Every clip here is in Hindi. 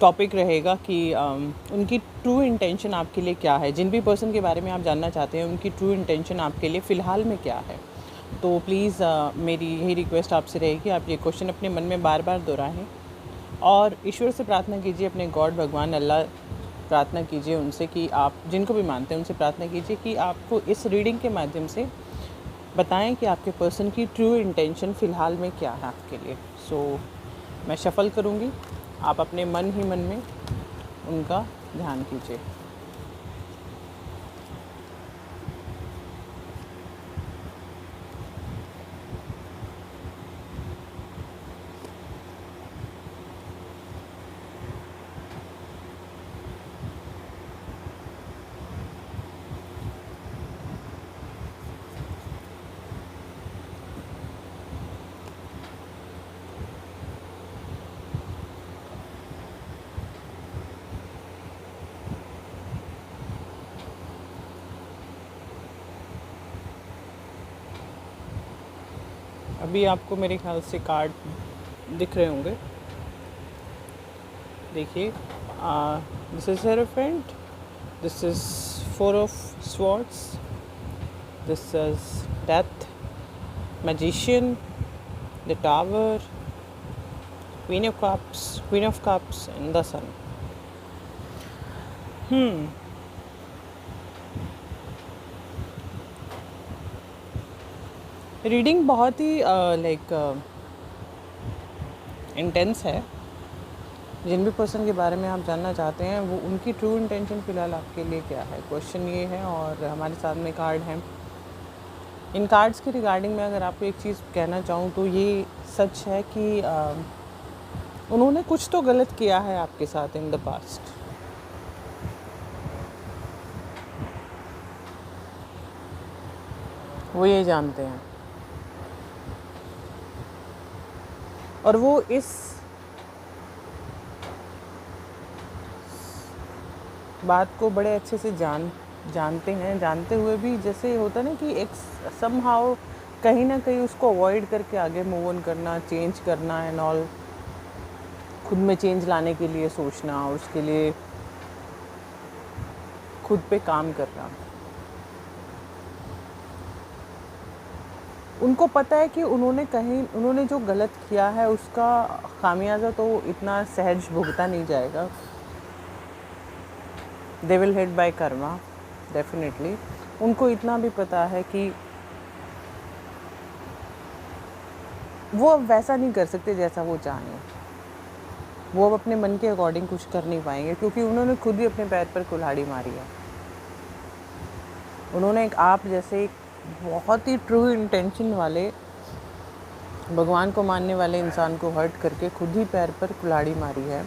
टॉपिक रहेगा कि उनकी ट्रू इंटेंशन आपके लिए क्या है। जिन भी पर्सन के बारे में आप जानना चाहते हैं उनकी ट्रू इंटेंशन आपके लिए फ़िलहाल में क्या है। तो प्लीज़ मेरी यही रिक्वेस्ट आपसे रहेगी कि आप ये क्वेश्चन अपने मन में बार बार दोहराएं और ईश्वर से प्रार्थना कीजिए, अपने गॉड भगवान अल्लाह प्रार्थना कीजिए उनसे कि आप जिनको भी मानते हैं उनसे प्रार्थना कीजिए कि आपको इस रीडिंग के माध्यम से बताएं कि आपके पर्सन की ट्रू इंटेंशन फ़िलहाल में क्या है आपके लिए। मैं शफ़ल करूँगी, आप अपने मन ही मन में उनका ध्यान कीजिए। अभी आपको मेरे ख्याल से कार्ड दिख रहे होंगे, देखिए। This is hierophant, this is four of swords, this is death, magician, the tower, queen of cups and the sun. Reading बहुत ही इंटेंस है। जिन भी पर्सन के बारे में आप जानना चाहते हैं वो उनकी ट्रू इंटेंशन फ़िलहाल आपके लिए क्या है, क्वेश्चन ये है। और हमारे साथ में कार्ड हैं। इन कार्ड्स के रिगार्डिंग में अगर आपको एक चीज़ कहना चाहूँ तो ये सच है कि उन्होंने कुछ तो गलत किया है आपके साथ इन द पास्ट। वो ये जानते हैं और वो इस बात को बड़े अच्छे से जानते हैं, जानते हुए भी जैसे होता ना कि एक समहाउ कहीं ना कहीं उसको अवॉइड करके आगे मूव ऑन करना, चेंज करना एंड ऑल, खुद में चेंज लाने के लिए सोचना और उसके लिए खुद पे काम करना। उनको पता है कि उन्होंने जो गलत किया है उसका खामियाजा तो इतना सहज भुगता नहीं जाएगा। They will hit by Karma definitely. उनको इतना भी पता है कि वो अब वैसा नहीं कर सकते जैसा वो चाहें। वो अब अपने मन के अकॉर्डिंग कुछ कर नहीं पाएंगे क्योंकि उन्होंने खुद ही अपने पैर पर कुल्हाड़ी मारी है। उन्होंने एक आप जैसे एक बहुत ही ट्रू इंटेंशन वाले, भगवान को मानने वाले इंसान को हर्ट करके खुद ही पैर पर कुल्हाड़ी मारी है।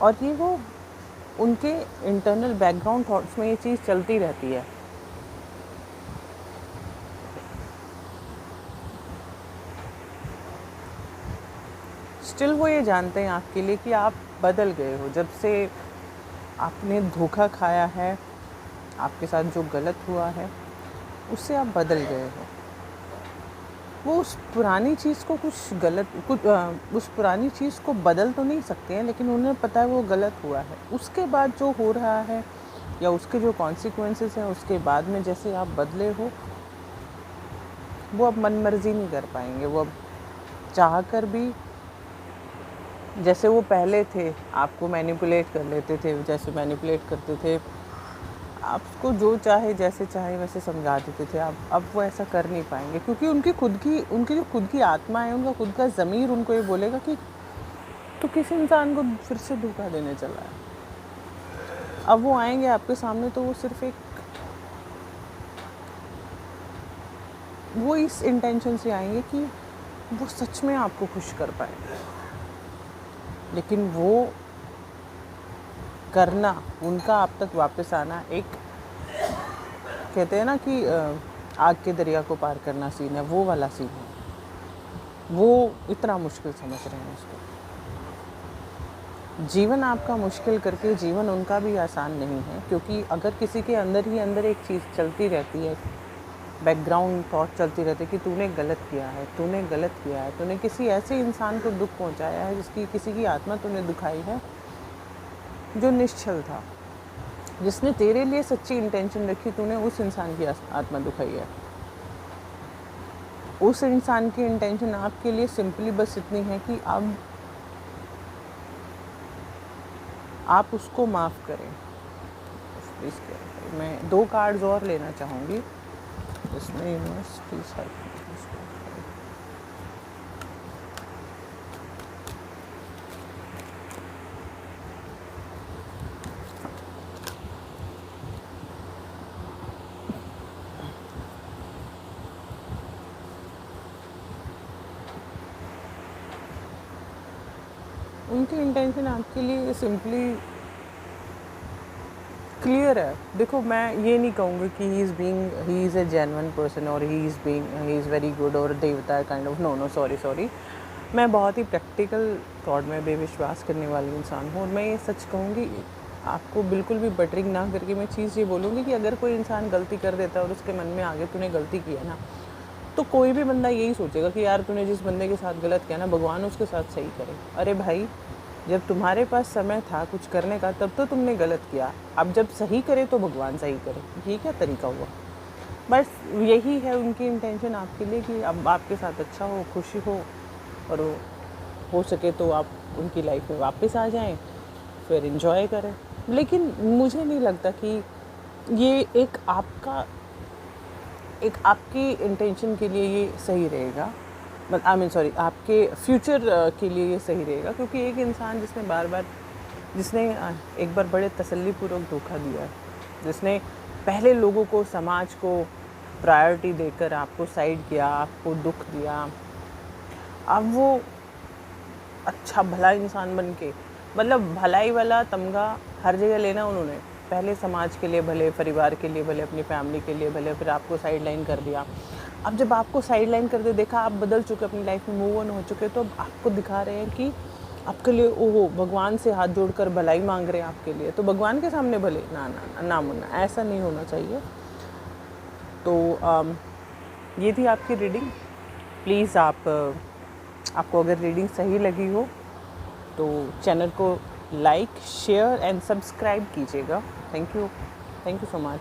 और ये वो उनके इंटरनल बैकग्राउंड थॉट्स में ये चीज़ चलती रहती है। स्टिल वो ये जानते हैं आपके लिए कि आप बदल गए हो। जब से आपने धोखा खाया है, आपके साथ जो गलत हुआ है उससे आप बदल गए हो। वो उस पुरानी चीज़ को उस पुरानी चीज़ को बदल तो नहीं सकते हैं, लेकिन उन्हें पता है वो गलत हुआ है। उसके बाद जो हो रहा है या उसके जो कॉन्सिक्वेंसेस हैं उसके बाद में जैसे आप बदले हो, वो अब मनमर्जी नहीं कर पाएंगे। वो अब चाह कर भी जैसे वो पहले थे आपको मैनिपुलेट कर लेते थे, जैसे मैनिपुलेट करते थे, आपको जो चाहे जैसे चाहे वैसे समझा देते थे। अब वो ऐसा कर नहीं पाएंगे क्योंकि उनकी जो खुद की आत्मा है, उनका खुद का ज़मीर उनको ये बोलेगा कि तो किस इंसान को फिर से धोखा देने चला है। अब वो आएंगे आपके सामने तो वो सिर्फ वो इस इंटेंशन से आएंगे कि वो सच में आपको खुश कर पाए। लेकिन वो करना, उनका आप तक वापस आना, एक कहते हैं ना कि आग के दरिया को पार करना सीन है, वो वाला सीन है। वो इतना मुश्किल समझ रहे हैं उसको। जीवन आपका मुश्किल करके जीवन उनका भी आसान नहीं है, क्योंकि अगर किसी के अंदर ही अंदर एक चीज़ चलती रहती है, बैकग्राउंड थॉट चलती रहती है कि तूने गलत किया है, तूने किसी ऐसे इंसान को दुख पहुंचाया है जिसकी किसी की आत्मा तूने दुखाई है, जो निश्चल था, जिसने तेरे लिए सच्ची इंटेंशन रखी, तूने उस इंसान की आत्मा दुखाई है। उस इंसान की इंटेंशन आपके लिए सिंपली बस इतनी है कि अब आप उसको माफ़ करें। प्लीज़ करें। मैं 2 कार्ड्स और लेना चाहूँगी इसमें। Universe please help me. उनकी इंटेंशन आपके लिए सिंपली क्लियर है। देखो, मैं ये नहीं कहूँगी कि he is a genuine person और ही इज़ वेरी गुड और देवता काइंड ऑफ। No sorry. मैं बहुत ही प्रैक्टिकल थॉट में बेविश्वास करने वाली इंसान हूँ, और मैं ये सच कहूँगी, आपको बिल्कुल भी बटरिंग ना करके मैं चीज़ ये बोलूँगी कि अगर कोई इंसान गलती कर देता है और उसके मन में आगे तूने गलती की है ना, तो कोई भी बंदा यही सोचेगा कि यार तूने जिस बंदे के साथ गलत किया ना, भगवान उसके साथ सही करे। अरे भाई, जब तुम्हारे पास समय था कुछ करने का तब तो तुमने गलत किया, अब जब सही करे तो भगवान सही करे। ये क्या तरीका हुआ? बस यही है उनकी इंटेंशन आपके लिए कि अब आपके साथ अच्छा हो, खुशी हो, और हो सके तो आप उनकी लाइफ में वापस आ जाएं, फिर एंजॉय करें। लेकिन मुझे नहीं लगता कि ये एक आपकी इंटेंशन के लिए ये सही रहेगा। सॉरी, आपके फ्यूचर के लिए ये सही रहेगा, क्योंकि एक इंसान जिसने एक बार बड़े तसल्लीपूर्वक धोखा दिया, जिसने पहले लोगों को, समाज को प्रायोरिटी देकर आपको साइड किया, आपको दुख दिया, अब वो अच्छा भला इंसान बन के, मतलब भलाई वाला तमगा हर जगह लेना उन्होंने, पहले समाज के लिए भले, परिवार के लिए भले, अपनी फैमिली के लिए भले, फिर आपको साइड लाइन कर दिया। अब जब आपको साइड लाइन कर दे, देखा आप बदल चुके, अपनी लाइफ में मूव ऑन हो चुके, तो अब आपको दिखा रहे हैं कि आपके लिए ओहो, भगवान से हाथ जोड़कर भलाई मांग रहे हैं आपके लिए, तो भगवान के सामने भले ना मुन्ना, ऐसा नहीं होना चाहिए। तो ये थी आपकी रीडिंग। प्लीज़ आपको अगर रीडिंग सही लगी हो तो चैनल को लाइक, शेयर एंड सब्सक्राइब कीजिएगा। Thank you so much.